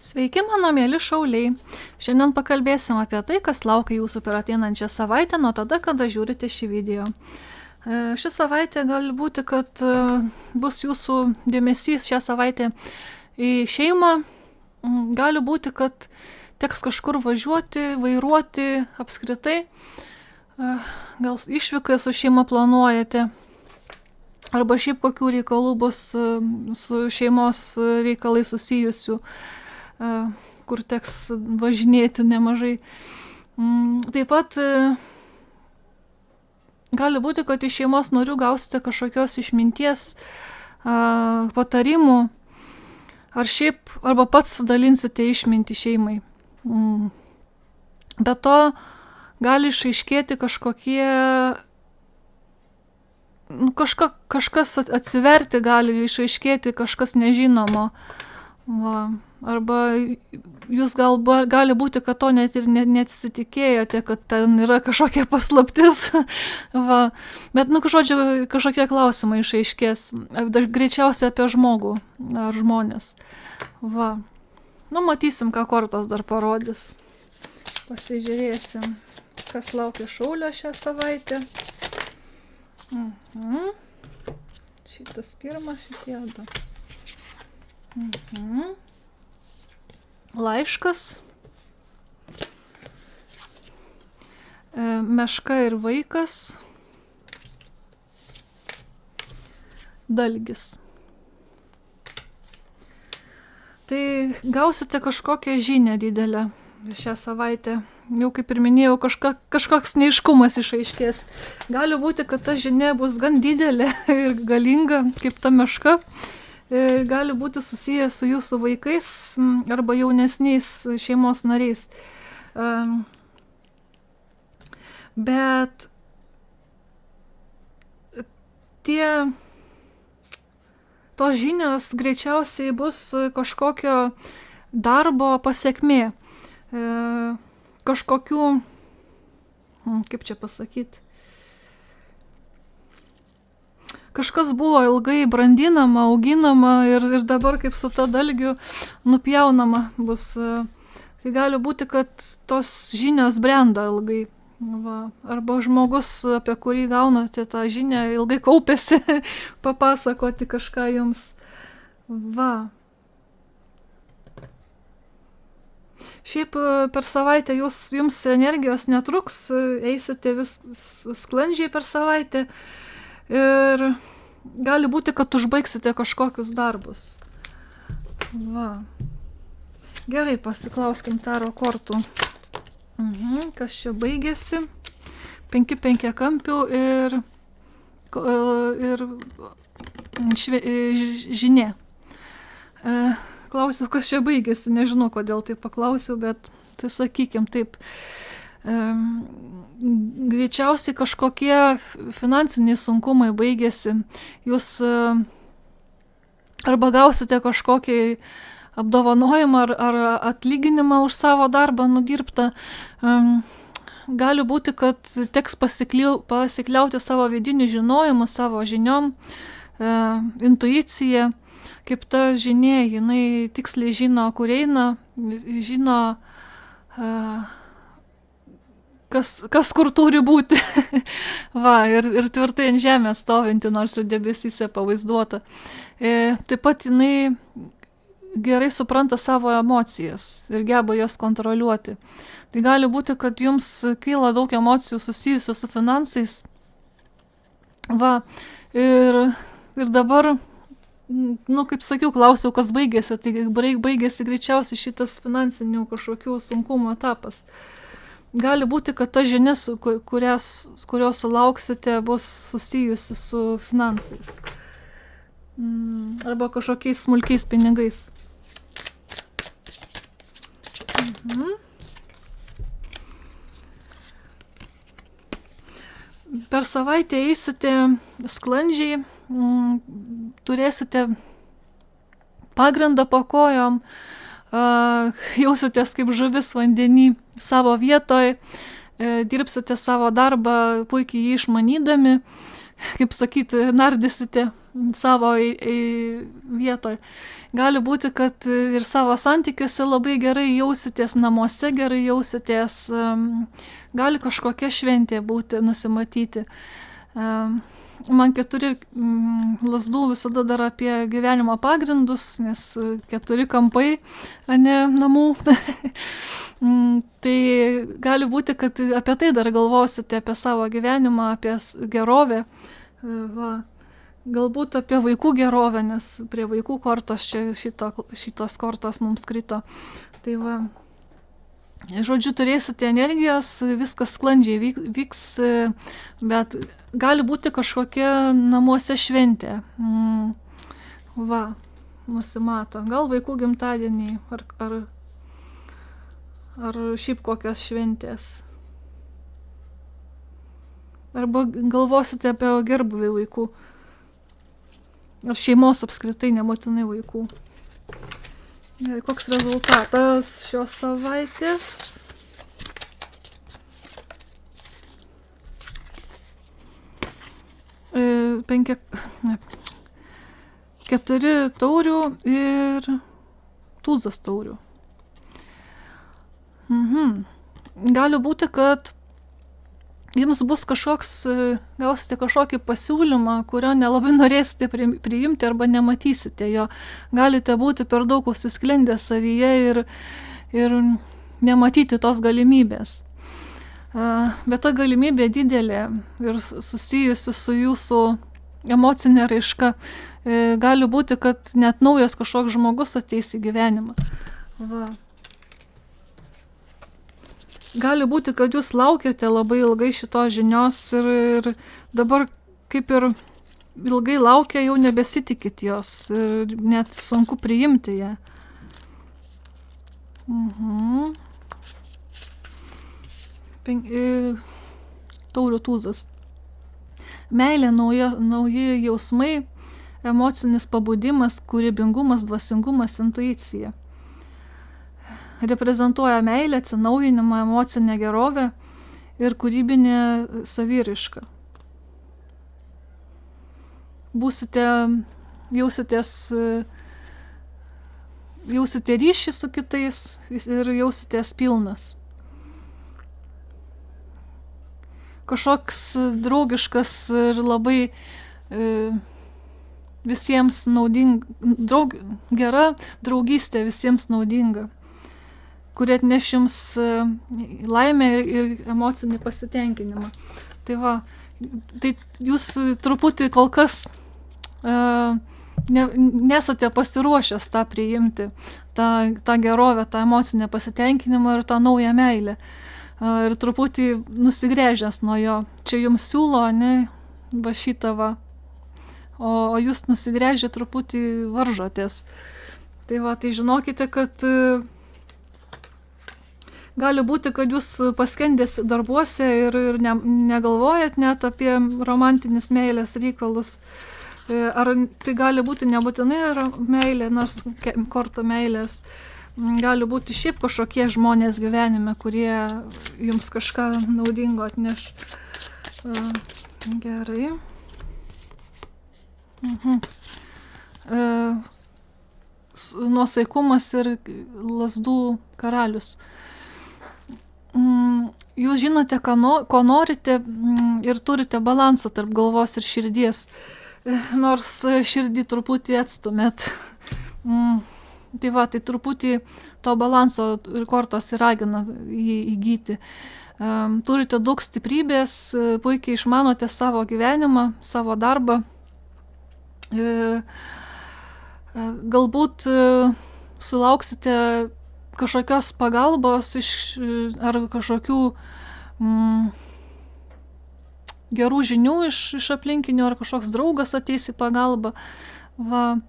Sveiki, mano mėly šauliai. Šiandien pakalbėsim apie tai, kas laukia jūsų per ateinančią savaitę nuo tada, kada žiūrite šį video. Ši savaitė gali būti, kad bus jūsų dėmesys šią savaitę į šeimą. Gali būti, kad teks kažkur važiuoti, vairuoti apskritai. Gal išvyką su šeima planuojate. Arba šiaip kokių reikalų bus su šeimos reikalai susijusių, kur teks važinėti nemažai. Taip pat gali būti, kad iš šeimos narių gausite kažkokios išminties, patarimų, arba pats dalinsite išmintį šeimai. Be to gali išaiškėti kažkokie, kažkas atsiverti gali, išaiškėti kažkas nežinomo. Arba jūs gali būti, kad to net ir neatsitikėjote, kad ten yra kažkokia paslaptis. Bet, kažkokie klausimai išaiškės. Greičiausiai apie žmogų ar žmonės. Matysim, ką kortos dar parodys. Pasižiūrėsim, kas laukia šaulio šią savaitę. Šitas pirmas, šitie du. Laiškas, meška ir vaikas, dalgis. Tai gausite kažkokią žinią didelę šią savaitę. Jau kaip ir minėjau, kažkoks neaiškumas išaiškės. Gali būti, kad ta žinia bus gan didelė ir galinga, kaip ta meška. Gali būti susijęs su jūsų vaikais arba jaunesniais šeimos nariais. Bet tos žinios greičiausiai bus kažkokio darbo pasekmė. Kažkokių, kaip čia pasakyti, kažkas buvo ilgai brandinama, auginama ir dabar kaip su ta dalgiu nupjaunama bus. Tai gali būti, kad tos žinios brenda ilgai. Arba žmogus, apie kurį gaunate tą žinią, ilgai kaupėsi papasakoti kažką jums. Šiaip per savaitę jums energijos netruks, eisite vis sklandžiai per savaitę. Ir gali būti, kad užbaigsite kažkokius darbus. Gerai, pasiklauskim taro kortų. Kas čia baigėsi? 5 penkiakampių ir žinia. Klausiu, kas čia baigėsi. Nežinau, kodėl tai paklausiu, bet tai sakykim taip. Greičiausiai kažkokie finansiniai sunkumai baigėsi. Jūs arba gausite kažkokį apdovanojimą ar atlyginimą už savo darbą nudirbtą. Gali būti, kad teks pasikliauti savo vidiniu žinojimu, savo žiniom, intuicija. Kaip ta žinia, jinai tiksliai žino, kur eina, žino kas kur turi būti. Ir tvirtai ant žemės stovinti, nors ir debesyse pavaizduota. Taip pat jinai gerai supranta savo emocijas ir geba jas kontroliuoti. Tai gali būti, kad jums kyla daug emocijų susijusių su finansais. Ir dabar, kaip sakiau, klausiau, kas baigėsi. Tai baigėsi greičiausiai šitas finansinių kažkokių sunkumų etapas. Gali būti, kad ta žinia, kurios sulauksite, bus susijusi su finansais. Arba kažkokiais smulkiais pinigais. Per savaitę eisite sklandžiai, turėsite pagrindą po kojom, jausitės kaip žuvis vandenį savo vietoj, dirbsite savo darbą puikiai jį išmanydami, kaip sakyti, nardysite savo vietoj. Gali būti, kad ir savo santykiuose labai gerai jausitės, namuose gerai jausitės, gali kažkokia šventė būti, nusimatyti. Man 4 lazdų visada dar apie gyvenimo pagrindus, nes 4 kampai, ne namų. Tai gali būti, kad apie tai dar galvosite, apie savo gyvenimą, apie gerovę. Va. Galbūt apie vaikų gerovę, nes prie vaikų kortos čia šitos kortos mums krito. Tai va, žodžiu, turėsite energijos, viskas sklandžiai vyks, bet gali būti kažkokia namuose šventė. Va, nusimato. Gal vaikų gimtadieniai ar šiaip kokios šventės. Arba galvosite apie gerbuvį vaikų. Ar šeimos apskritai, nebūtinai vaikų. Ir koks rezultatas šios savaitės? Keturi taurių ir tūzas taurių. Gali būti, kad jums bus gausite kažkokį pasiūlymą, kurio nelabai norėsite priimti arba nematysite jo. Galite būti per daug užsisklendę savyje ir nematyti tos galimybės. Bet ta galimybė didelė ir susijusi su jūsų emocinė raiška. Gali būti, kad net naujas kažkoks žmogus ateis į gyvenimą. Va. Gali būti, kad jūs laukiate labai ilgai šitos žinios ir dabar kaip ir ilgai laukia, jau nebesitikit jos ir net sunku priimti ją. Taurių tūzas. Meilė, nauji jausmai, emocinis pabudimas, kūrybingumas, dvasingumas, intuicija. Reprezentuoja meilę, atsinaujinimą, emocinę gerovę ir kūrybinę saviraišką. Jausite ryšį su kitais ir jausitės pilnas. Kažkoks draugiškas ir labai visiems naudinga, gera draugystė visiems naudinga, kuri atneš jums laimę ir emocinį pasitenkinimą. Tai va, tai jūs truputį kol kas nesate pasiruošęs tą priimti, tą gerovę, tą emocinę pasitenkinimą ir tą naują meilę. Ir truputį nusigręžęs nuo jo. Čia jums siūlo, ne, va šitą va. O jūs nusigręžę truputį varžotės. Tai va, tai žinokite, kad gali būti, kad jūs paskendės darbuose ir negalvojat net apie romantinius meilės reikalus. Ar tai gali būti nebūtinai meilė, nors korta meilės. Gali būti šiaip kažkokie žmonės gyvenime, kurie jums kažką naudingo atneš. Gerai. Nuosaikumas ir lazdų karalius. Jūs žinote, ko norite ir turite balansą tarp galvos ir širdies, nors širdį truputį atstumėt. Tai va, tai truputį to balanso ir kortos įragina jį įgyti. Turite daug stiprybės, puikiai išmanote savo gyvenimą, savo darbą. Galbūt sulauksite kažkokios pagalbos ar kažkokių gerų žinių iš aplinkinių, ar kažkoks draugas ateis į pagalbą. Va.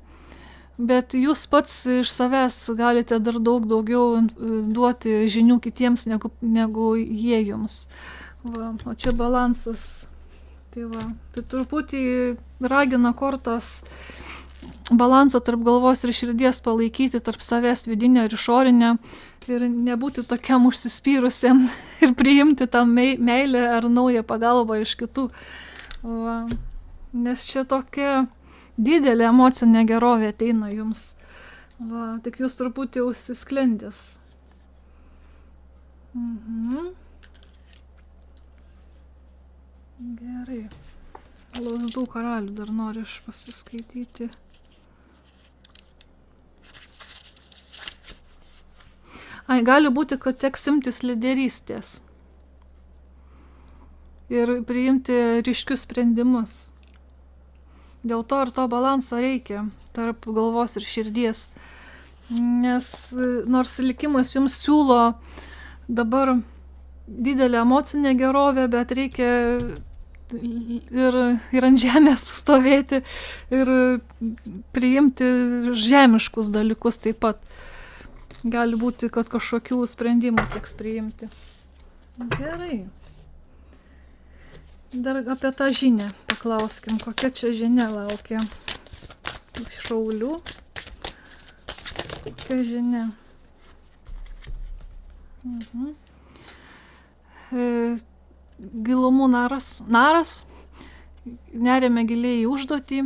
Bet jūs pats iš savęs galite dar daugiau duoti žinių kitiems negu jie jums. Va, o čia balansas. Tai va, tai truputį ragina kortos balansą tarp galvos ir širdies palaikyti, tarp savęs vidinio ir išorinio ir nebūti tokiam užsispyrusiam ir priimti tą meilę ar naują pagalbą iš kitų. Va. Nes čia tokia didelė emocinė gerovė ateina jums. Va, tik jūs truputį užsisklendęs. Gerai. Lazdų karalių dar noriu pasiskaityti. Gali būti, kad teks imtis lyderystės ir priimti ryškius sprendimus. Dėl to ir to balanso reikia tarp galvos ir širdies. Nes nors likimas jums siūlo dabar didelę emocinę gerovę, bet reikia ir ant žemės stovėti ir priimti žemiškus dalykus taip pat. Gali būti, kad kažkokių sprendimų teks priimti. Gerai. Dar apie tą žinią paklauskim, kokia čia žinia laukia šaulių. Kokia žinia? Gilumų naras, nerėme giliai į užduotį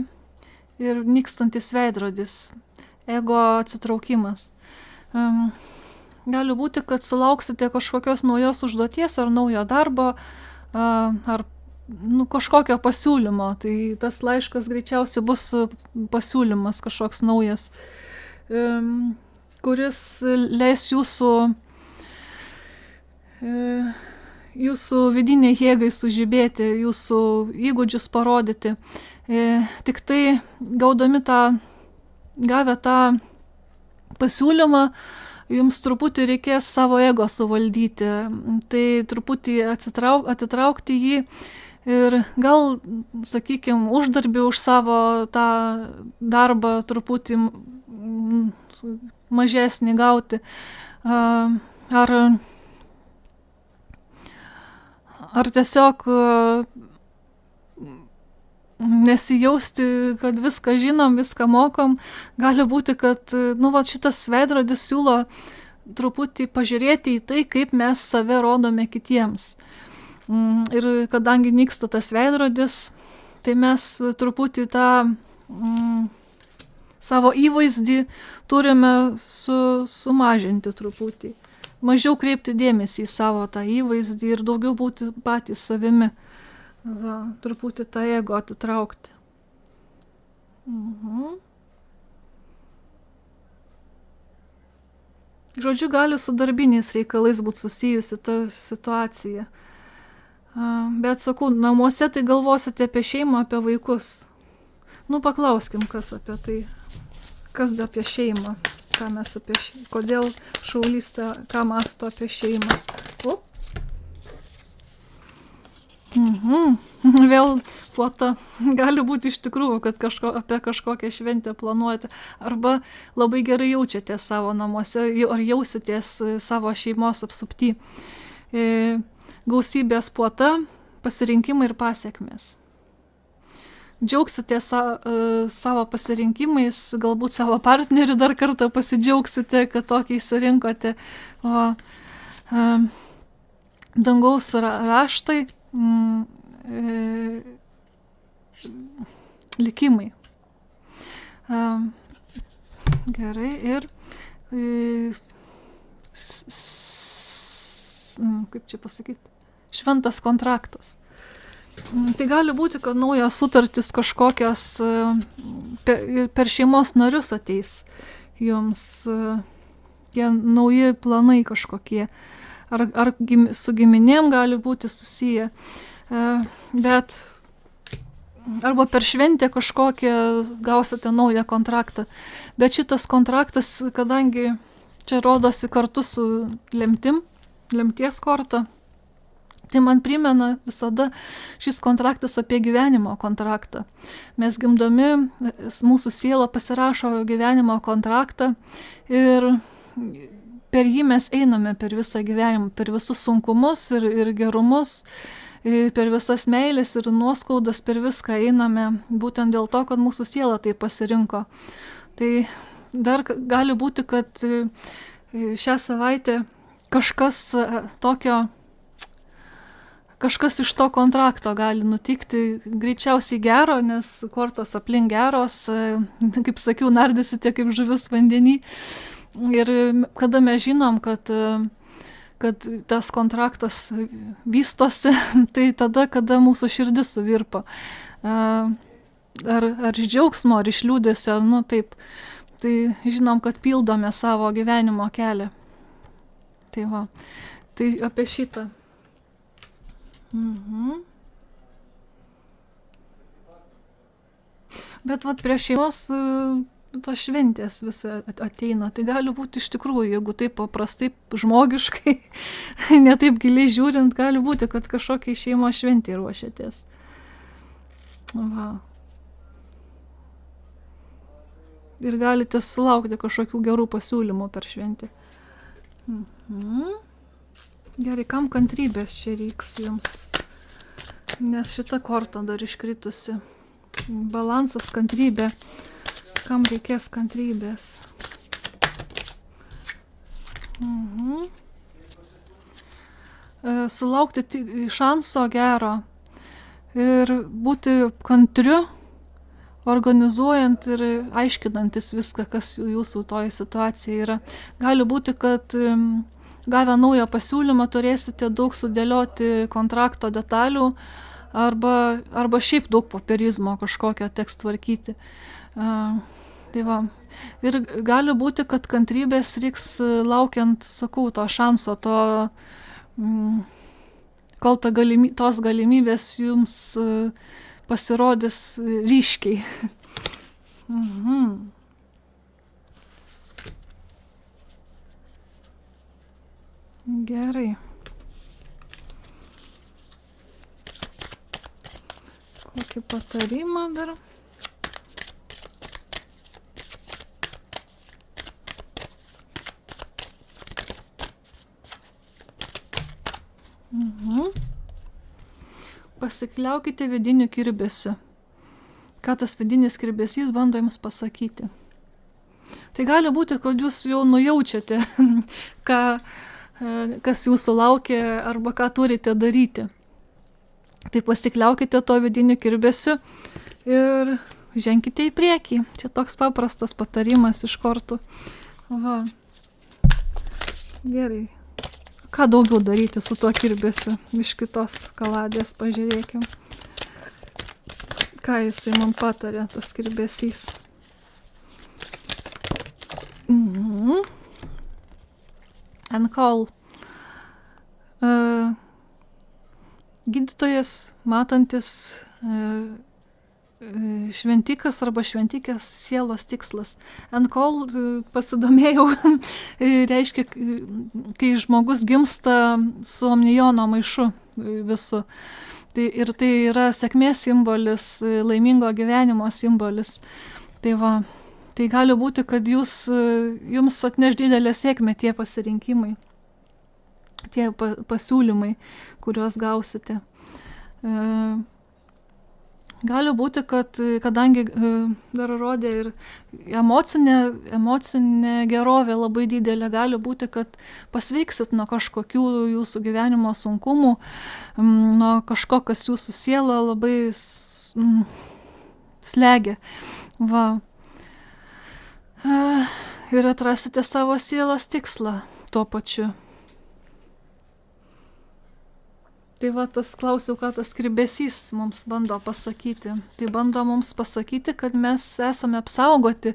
ir nykstantis veidrodis, ego atsitraukimas. Gali būti, kad sulauksite kažkokios naujos užduoties ar naujo darbo, ar kažkokio pasiūlymo. Tai tas laiškas greičiausiai bus pasiūlymas kažkoks naujas, kuris leis jūsų vidiniai jėgai sužibėti, jūsų įgūdžius parodyti. Tik tai gavę tą pasiūlymą, jums truputį reikės savo ego suvaldyti, tai truputį atitraukti jį ir gal, sakykime, uždarbį už savo tą darbą truputį mažesnį gauti. Ar tiesiog nesijausti, kad viską žinom, viską mokom. Gali būti, kad šitas veidrodis siūlo truputį pažiūrėti į tai, kaip mes save rodome kitiems. Ir kadangi nyksta tas veidrodis, tai mes truputį tą savo įvaizdį turime sumažinti truputį. Mažiau kreipti dėmesį į savo tą įvaizdį ir daugiau būti patys savimi. Truputį tą ego atitraukti. Žodžiu, gali su darbiniais reikalais būti susijusi ta situacija. Bet sakau, namuose tai galvosite apie šeimą, apie vaikus. Paklauskim, kas apie tai. Kas apie šeimą? Ką mes apie šeimą? Kodėl šaulys ką mąsto apie šeimą? Vėl puota. Gali būti iš tikrųjų, kad apie kažkokią šventę planuojate. Arba labai gerai jaučiatės savo namuose, ar jausitės savo šeimos apsupty. Gausybės puota, pasirinkimai ir pasiekmės. Džiaugsitės savo pasirinkimais, galbūt savo partneriu dar kartą pasidžiaugsite, kad tokį įsirinkote. Dangaus raštai, likimai. Gerai, ir kaip čia pasakyti, šventas kontraktas. Tai gali būti, kad naujos sutartys kažkokios per šeimos narius ateis jums, tie nauji planai kažkokie. Ar su giminėm gali būti susiję, bet arba per šventę kažkokią gausite naują kontraktą. Bet šitas kontraktas, kadangi čia rodosi kartu su lemties korta, tai man primena visada šis kontraktas apie gyvenimo kontraktą. Mes gimdami, mūsų siela pasirašo gyvenimo kontraktą ir per jį mes einame per visą gyvenimą, per visus sunkumus ir gerumus, per visas meilės ir nuoskaudas, per viską einame, būtent dėl to, kad mūsų siela tai pasirinko. Tai dar gali būti, kad šią savaitę kažkas tokio kažkas iš to kontrakto gali nutikti, greičiausiai gero, nes kortos aplink geros, kaip sakiau, nardysite kaip žuvis vandenį. Ir kada mes žinom, kad tas kontraktas vystosi, tai tada, kada mūsų širdis suvirpa. Ar iš džiaugsmo, ar iš liūdesio, nu taip, tai žinom, kad pildome savo gyvenimo kelią. Tai va, tai apie šitą. Bet vat prie šeimos tos šventės visi ateina. Tai gali būti iš tikrųjų, jeigu taip paprastai, žmogiškai, ne taip giliai žiūrint, gali būti, kad kažkokiai šeimos šventė ruošiatės. Va. Ir galite sulaukti kažkokių gerų pasiūlymų per šventę. Gerai, kam kantrybės čia reiks jums? Nes šita korta dar iškritusi. Balansas, kantrybė. Kam reikės kantrybės? Sulaukti šanso gero ir būti kantriu, organizuojant ir aiškinantis viską, kas jūsų toje situacijoje yra. Gali būti, kad gavę naują pasiūlymą turėsite daug sudėlioti kontrakto detalių arba šiaip daug popierizmo kažkokio teks tvarkyti. Tai va. Ir gali būti, kad kantrybės reiks laukiant, sakau, to šanso, kol tos galimybės jums pasirodys ryškiai. Gerai. Kokį patarimą dar? Pasikliaukite vidiniu kirbesiu. Ką tas vidinis kirbesys bando jums pasakyti. Tai gali būti, kad jūs jau nujaučiate, kas jūsų laukia arba ką turite daryti. Tai pasikliaukite to vidiniu kirbesiu ir ženkite į priekį. Čia toks paprastas patarimas iš kortų. Va. Gerai. Ką daugiau daryti su tuo kirbesiu? Iš kitos kaladės pažiūrėkim. Ką jisai man patarė, tas kirbesys? And call. Gydytojas, matantis šventikas arba šventikės sielos tikslas. And call, pasidomėjau, reiškia, kai žmogus gimsta su omnijono maišu visu. Ir tai yra sėkmės simbolis, laimingo gyvenimo simbolis. Tai va, tai gali būti, kad jums atneš didelę sėkmę tie pasirinkimai, tie pasiūlymai, kuriuos gausite. Gali būti, kad kadangi dar rodė ir emocinė gerovė labai didelė, gali būti, kad pasveiksit nuo kažkokių jūsų gyvenimo sunkumų, nuo kažko, kas jūsų sielą labai slegia. Va. Ir atrasite savo sielos tikslą tuo pačiu. Tai va, klausiau, ką tas kirbesys mums bando pasakyti. Tai bando mums pasakyti, kad mes esame apsaugoti,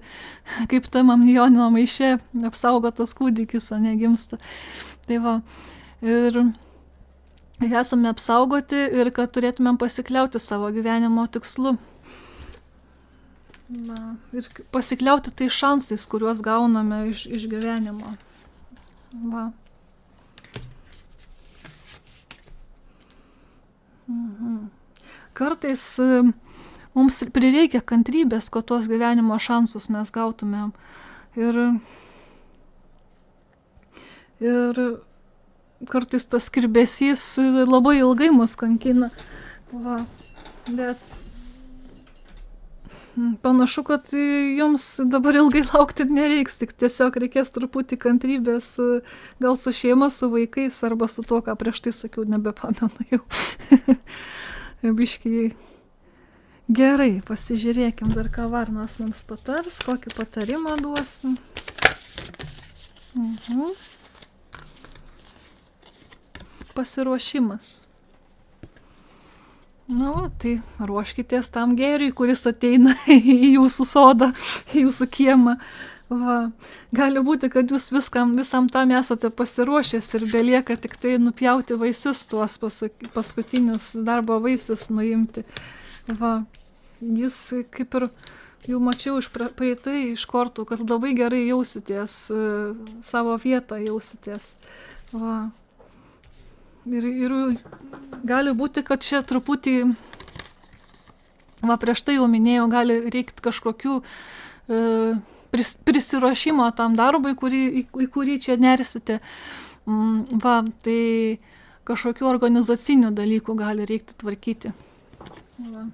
kaip tam omnijono maiše apsaugotas kūdikis, o negimsta. Tai va, ir esame apsaugoti ir kad turėtumėm pasikliauti savo gyvenimo tikslu. Na, ir pasikliauti tai šansais, kuriuos gauname iš gyvenimo. Va. Kartais mums prireikia kantrybės, kad tuos gyvenimo šansus mes gautumėm. Ir kartais tas kirbesys labai ilgai mus kankina. Va. Bet panašu, kad jums dabar ilgai laukti nereiks, tik tiesiog reikės truputį kantrybės, gal su šeima, su vaikais, arba su tuo, ką prieš tai sakiau, nebepamenu jau. Biškiai. Gerai, pasižiūrėkim dar, ką Varnas mums patars, kokį patarimą duosim. Pasiruošimas. Na, tai ruoškitės tam gėriui, kuris ateina į jūsų sodą, į jūsų kiemą. Va. Gali būti, kad jūs visam tam esate pasiruošęs ir belieka tik tai nupjauti vaisius, tuos paskutinius darbo vaisius nuimti. Va. Jūs kaip ir jau mačiau praeitai iš kortų, kad labai gerai jausitės, savo vietoje jausitės. Va. Ir gali būti, kad čia truputį, prieš tai jau minėjau, gali reikti kažkokių prisiruošimo tam darbui, į kurį čia nersite. Tai kažkokių organizacinių dalykų gali reikti tvarkyti. Va.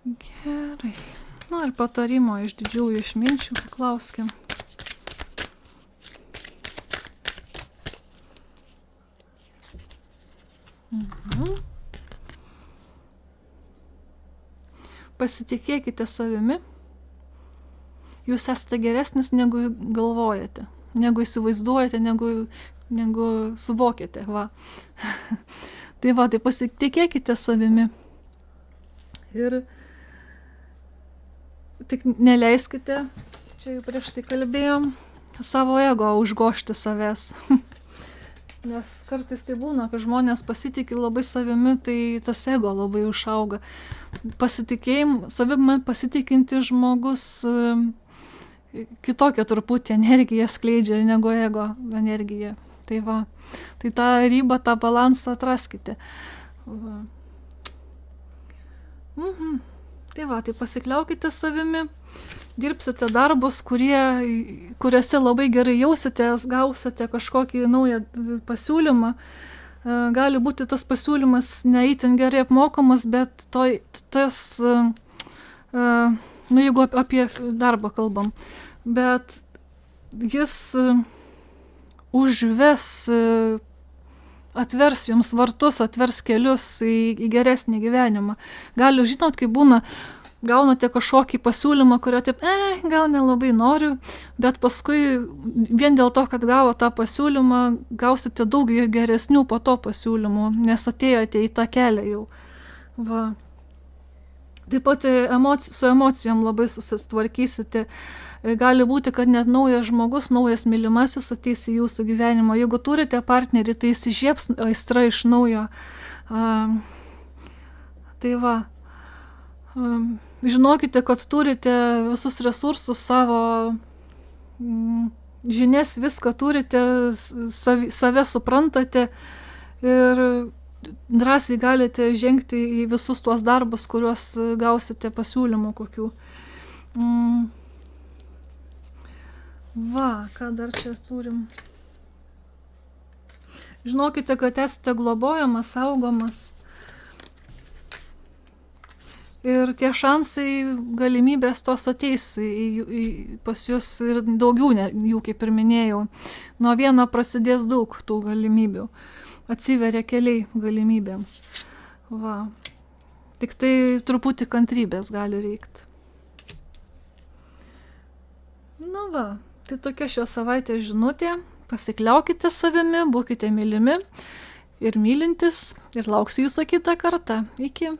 Gerai. Na ir patarimo iš didžiųjų išminčių paklauskim. Pasitikėkite savimi. Jūs esate geresnis, negu galvojate, negu įsivaizduojate, negu suvokėte. Va. Tai pasitikėkite savimi. Ir tik neleiskite, čia jau prieš tai kalbėjom, savo ego užgožti savęs. Nes kartais tai būna, kad žmonės pasitikė labai savimi, tai tas ego labai užauga. Savimi pasitikinti žmogus kitokią truputį energiją skleidžia negu ego energija. Tai va, tai tą ribą, tą balansą atraskite. Va. Tai pasikliaukite savimi, dirbsite darbus, kuriuose labai gerai jausitės, gausite kažkokį naują pasiūlymą. Gali būti tas pasiūlymas ne itin gerai apmokamas, bet jeigu apie darbą kalbam, bet jis užves, atvers jums vartus, atvers kelius į geresnį gyvenimą. Gali, žinot, kai būna, gaunate kažkokį pasiūlymą, kurio taip, gal nelabai noriu, bet paskui vien dėl to, kad gavo tą pasiūlymą, gausite daug geresnių po to pasiūlymų, nes atėjote į tą kelią jau. Va. Taip pat su emocijom labai susitvarkysite. Gali būti, kad net naujas žmogus, naujas mylimasis ateis į jūsų gyvenimą. Jeigu turite partnerį, tai įsižiebs aistra iš naujo. Tai va, žinokite, kad turite visus resursus, savo žinias, viską turite, save suprantate ir drąsiai galite žengti į visus tuos darbus, kuriuos gausite pasiūlymų kokių. Va, ką dar čia turim. Žinokite, kad esate globojamas, saugomas. Ir tie šansai, galimybės tos ateis pas jūs ir daugiau jų, kaip ir minėjau. Nuo vieno prasidės daug tų galimybių. Atsiveria keliai galimybėms. Va. Tik tai truputį kantrybės gali reikti. Nu va. Tai tokia šios savaitės žinutė. Pasikliaukite savimi, būkite mylimi ir mylintis ir lauksiu jūsų kitą kartą. Iki.